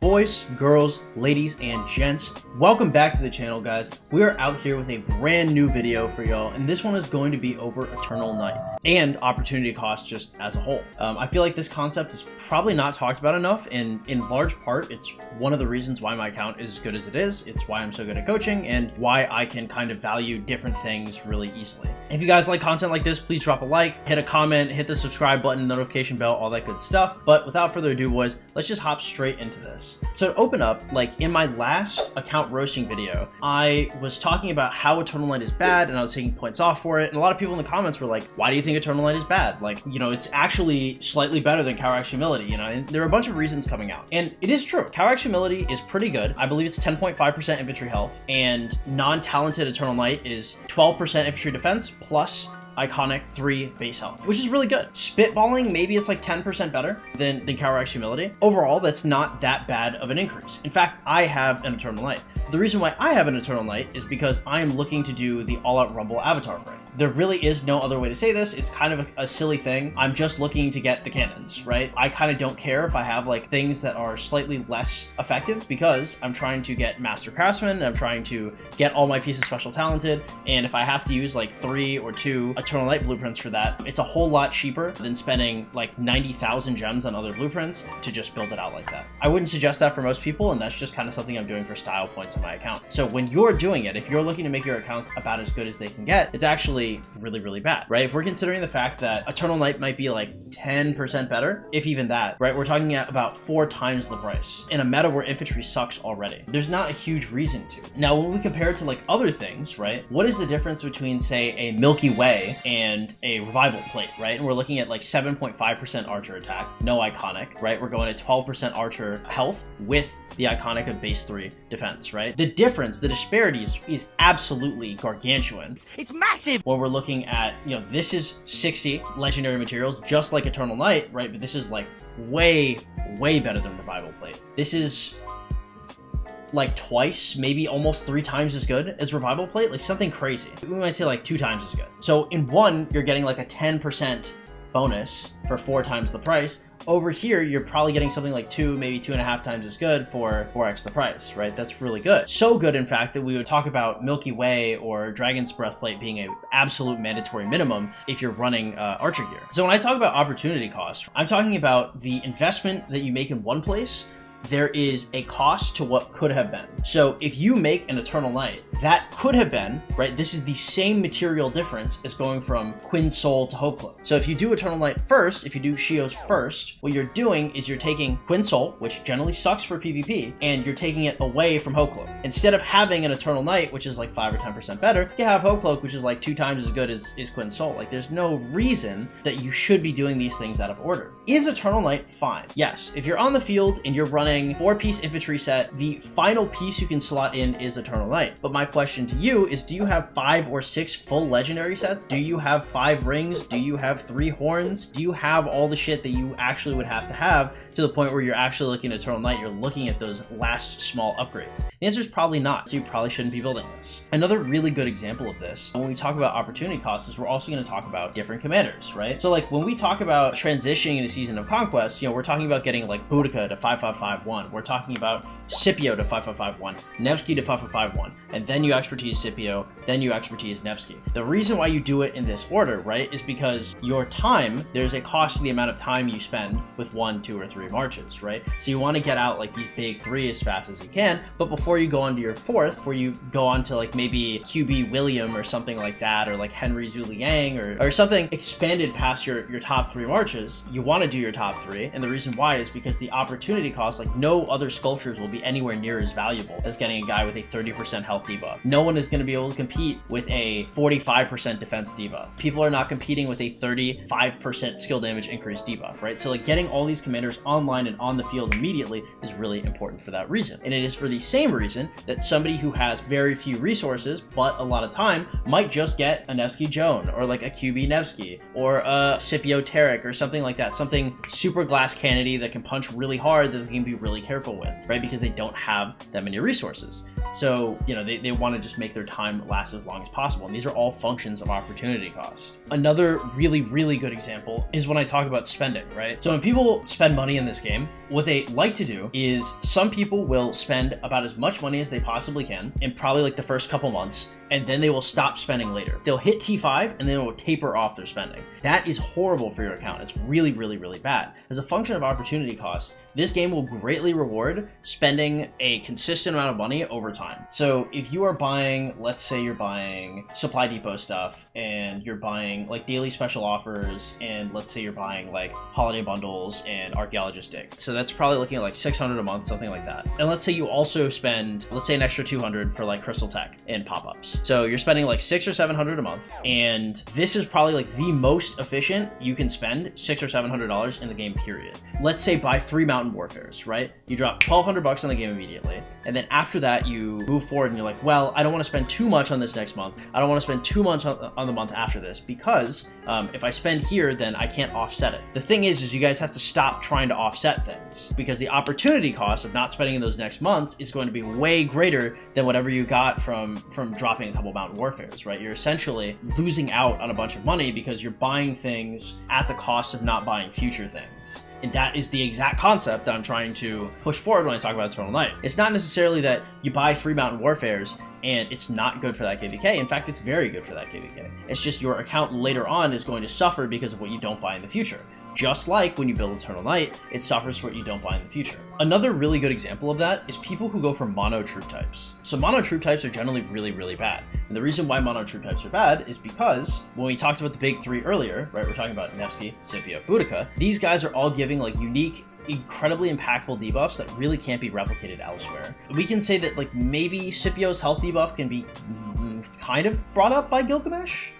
Boys, girls, ladies, and gents, welcome back to the channel, guys. We are out here with a brand new video for y'all, and this one is going to be over Eternal Night and opportunity cost just as a whole. I feel like this concept is probably not talked about enough, and in large part, it's one of the reasons why my account is as good as it is. It's why I'm so good at coaching and why I can kind of value different things really easily. If you guys like content like this, please drop a like, hit a comment, hit the subscribe button, notification bell, all that good stuff. But without further ado, boys, let's just hop straight into this. So to open up, like in my last account roasting video, I was talking about how Eternal Night is bad and I was taking points off for it. And a lot of people in the comments were like, why do you think Eternal Night is bad? Like, you know, it's actually slightly better than Courax Humility, you know, and there are a bunch of reasons coming out. And it is true. Courax Humility is pretty good. I believe it's 10.5% infantry health, and non-talented Eternal Night is 12% infantry defense plus iconic 3 base health, which is really good. Spitballing, maybe it's like 10% better than Courax Humility. Overall, that's not that bad of an increase. In fact, I have an Eternal Night. The reason why I have an Eternal Night is because I am looking to do the all-out Rumble avatar frame. There really is no other way to say this. It's kind of a silly thing. I'm just looking to get the cannons, right? I kind of don't care if I have like things that are slightly less effective because I'm trying to get Master Craftsman, and I'm trying to get all my pieces special talented, and if I have to use like 3 or 2 Eternal Night blueprints for that, it's a whole lot cheaper than spending like 90,000 gems on other blueprints to just build it out like that. I wouldn't suggest that for most people, and that's just kind of something I'm doing for style points on my account. So when you're doing it, if you're looking to make your account about as good as they can get, it's actually really, really bad, right? If we're considering the fact that Eternal Night might be like 10% better, if even that, right? We're talking at about 4 times the price in a meta where infantry sucks already. There's not a huge reason to. Now, when we compare it to like other things, right? What is the difference between say a Milky Way and a Revival Plate, right? And we're looking at like 7.5% archer attack, no iconic, right? We're going at 12% archer health with the iconic of base 3 defense, right? The difference, the disparity is absolutely gargantuan. It's massive! When we're looking at, you know, this is 60 legendary materials, just like Eternal Night, right? But this is like way, way better than Revival Plate. This is like twice, maybe almost 3 times as good as Revival Plate, like something crazy. We might say like 2 times as good. So in one, you're getting like a 10% bonus for 4 times the price. Over here, you're probably getting something like 2, maybe 2.5 times as good for 4x the price, right? That's really good. So good, in fact, that we would talk about Milky Way or Dragon's Breathplate being an absolute mandatory minimum if you're running archer gear. So when I talk about opportunity cost, I'm talking about the investment that you make in one place. There is a cost to what could have been. So if you make an Eternal Night, that could have been, right? This is the same material difference as going from Quinn Soul to Hope Cloak. So if you do Eternal Night first, if you do Shios first, what you're doing is you're taking Quinn Soul, which generally sucks for PvP, and you're taking it away from Hope Cloak. Instead of having an Eternal Night, which is like 5 or 10% better, you have Hope Cloak, which is like 2 times as good as Quinn Soul. Like there's no reason that you should be doing these things out of order. Is Eternal Night fine? Yes. If you're on the field and you're running 4-piece infantry set, the final piece you can slot in is Eternal Night. But my question to you is, do you have 5 or 6 full legendary sets? Do you have 5 rings? Do you have 3 horns? Do you have all the shit that you actually would have to the point where you're actually looking at Eternal Night, you're looking at those last small upgrades? The answer is probably not, so you probably shouldn't be building this. Another really good example of this, when we talk about opportunity costs, is we're also going to talk about different commanders, right? So like when we talk about transitioning into Season of Conquest, you know, we're talking about getting like Boudica to 5551. We're talking about Scipio to 5551, Nevsky to 5551, and then you expertise Scipio, then you expertise Nevsky. The reason why you do it in this order, right, is because your time, there's a cost to the amount of time you spend with 1, 2, or 3 marches, right? So you want to get out like these big 3 as fast as you can, but before you go on to your 4th, before you go on to like maybe QB William or something like that, or like Henry Zulu Yang or something expanded past your top 3 marches, you want to do your top 3, and the reason why is because the opportunity cost, like no other sculptures will be anywhere near as valuable as getting a guy with a 30% health debuff. No one is going to be able to compete with a 45% defense debuff. People are not competing with a 35% skill damage increase debuff, right? So like getting all these commanders online and on the field immediately is really important for that reason. And it is for the same reason that somebody who has very few resources but a lot of time might just get a Nevsky Joan or like a QB Nevsky or a Scipio Tarek or something like that. Something super glass cannony that can punch really hard that they can be really careful with, right? Because they don't have that many resources. So, you know, they want to just make their time last as long as possible. And these are all functions of opportunity cost. Another really, really good example is when I talk about spending, right? So when people spend money in this game, what they like to do is some people will spend about as much money as they possibly can in probably like the first couple months, and then they will stop spending later. They'll hit T5 and then it will taper off their spending. That is horrible for your account. It's really, really, really bad. As a function of opportunity cost, this game will greatly reward spending a consistent amount of money over time. So if you are buying, let's say you're buying Supply Depot stuff and you're buying like daily special offers, and let's say you're buying like holiday bundles and archaeologist dig. So that's probably looking at like 600 a month, something like that. And let's say you also spend, let's say an extra 200 for like Crystal Tech and pop-ups. So you're spending like 600 or 700 a month, and this is probably like the most efficient you can spend $600 or $700 in the game, period. Let's say buy 3 Mountain Warfares, right? You drop 1,200 bucks on the game immediately, and then after that you move forward and you're like, well, I don't want to spend too much on this next month. I don't want to spend too much on the month after this, because if I spend here, then I can't offset it. The thing is you guys have to stop trying to offset things, because the opportunity cost of not spending in those next months is going to be way greater than whatever you got from dropping a couple Mountain Warfares, right? You're essentially losing out on a bunch of money because you're buying things at the cost of not buying future things. And that is the exact concept that I'm trying to push forward when I talk about Eternal Night. It's not necessarily that you buy 3 Mountain Warfares and it's not good for that KVK. In fact, it's very good for that KVK. It's just your account later on is going to suffer because of what you don't buy in the future. Just like when you build Eternal Night, it suffers for what you don't buy in the future. Another really good example of that is people who go for mono troop types. So mono troop types are generally really, really bad. And the reason why mono troop types are bad is because when we talked about the big 3 earlier, right, we're talking about Nevsky, Scipio, Boudica, these guys are all giving like unique, incredibly impactful debuffs that really can't be replicated elsewhere. We can say that like maybe Scipio's health debuff can be kind of brought up by Gilgamesh.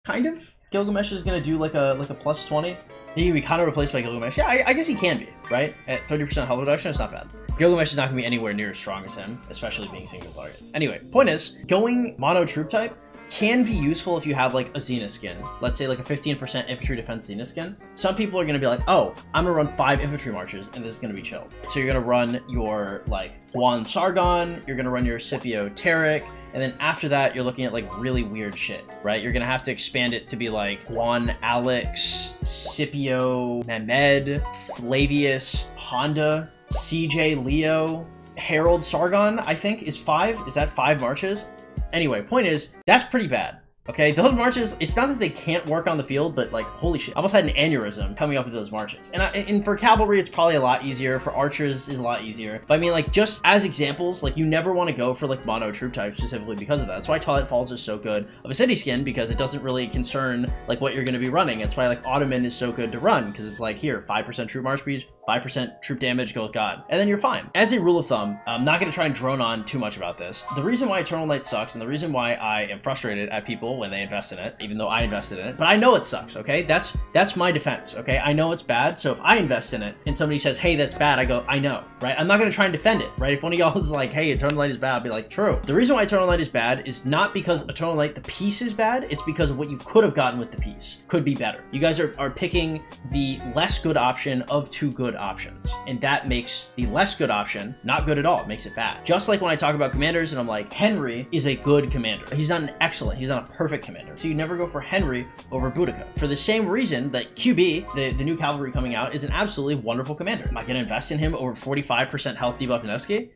Kind of. Gilgamesh is going to do like a plus 20. He can be kind of replaced by Gilgamesh. Yeah, I guess he can be, right? At 30% health reduction, it's not bad. Gilgamesh is not going to be anywhere near as strong as him, especially being single target. Anyway, point is, going mono troop type can be useful if you have like a Zenith skin. Let's say like a 15% infantry defense Zenith skin. Some people are going to be like, oh, I'm going to run 5 infantry marches and this is going to be chill. So you're going to run your like Juan Sargon, you're going to run your Scipio Tarek, and then after that, you're looking at like really weird shit, right? You're gonna have to expand it to be like Juan Alex, Scipio Mehmed, Flavius Honda, CJ Leo, Harold Sargon, I think is 5. Is that 5 marches? Anyway, point is, that's pretty bad. Okay, those marches, it's not that they can't work on the field, but like, holy shit, I almost had an aneurysm coming up with those marches. And for cavalry, it's probably a lot easier. For archers, is a lot easier. But I mean, like, just as examples, like, you never want to go for like mono troop type specifically because of that. That's why Twilight Falls is so good of a city skin, because it doesn't really concern like what you're going to be running. It's why like Ottoman is so good to run, because it's like, here, 5% troop march speed, 5% troop damage, go with God, and then you're fine. As a rule of thumb, I'm not going to try and drone on too much about this. The reason why Eternal Night sucks, and the reason why I am frustrated at people when they invest in it, even though I invested in it, but I know it sucks, okay? That's my defense, okay? I know it's bad, so if I invest in it and somebody says, hey, that's bad, I go, I know, right? I'm not going to try and defend it, right? If one of y'all is like, hey, Eternal Night is bad, I'll be like, true. The reason why Eternal Night is bad is not because Eternal Night, the piece is bad, it's because of what you could have gotten with the piece. Could be better. You guys are picking the less good option of 2 good options. And that makes the less good option not good at all. It makes it bad. Just like when I talk about commanders and I'm like, Henry is a good commander. He's not an excellent, he's not a perfect commander. So you never go for Henry over Boudica. For the same reason that QB, the new cavalry coming out, is an absolutely wonderful commander. Am I going to invest in him over 45% health debuff Nevsky?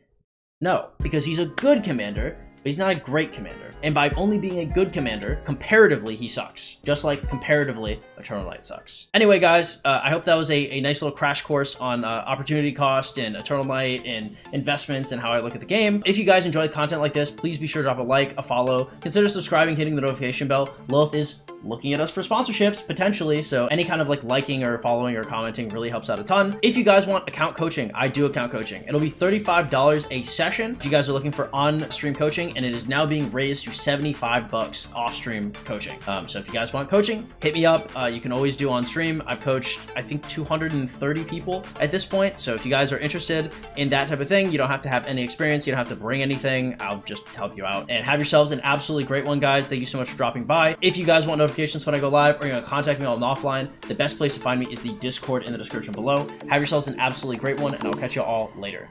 No, because he's a good commander, but he's not a great commander. And by only being a good commander, comparatively, he sucks. Just like comparatively, Eternal Night sucks. Anyway, guys, I hope that was a nice little crash course on opportunity cost and Eternal Night and investments and how I look at the game. If you guys enjoy content like this, please be sure to drop a like, a follow, consider subscribing, hitting the notification bell. Lilith is looking at us for sponsorships, potentially, so any kind of like liking or following or commenting really helps out a ton. If you guys want account coaching, I do account coaching. It'll be $35 a session if you guys are looking for on-stream coaching, and it is now being raised to $75 off-stream coaching. So if you guys want coaching, hit me up. You can always do on stream. I've coached, I think, 230 people at this point, so if you guys are interested in that type of thing, you don't have to have any experience, you don't have to bring anything, I'll just help you out. And have yourselves an absolutely great one, guys. Thank you so much for dropping by. If you guys want notifications when I go live, or you're gonna contact me on offline, the best place to find me is the Discord in the description below. Have yourselves an absolutely great one, and I'll catch you all later.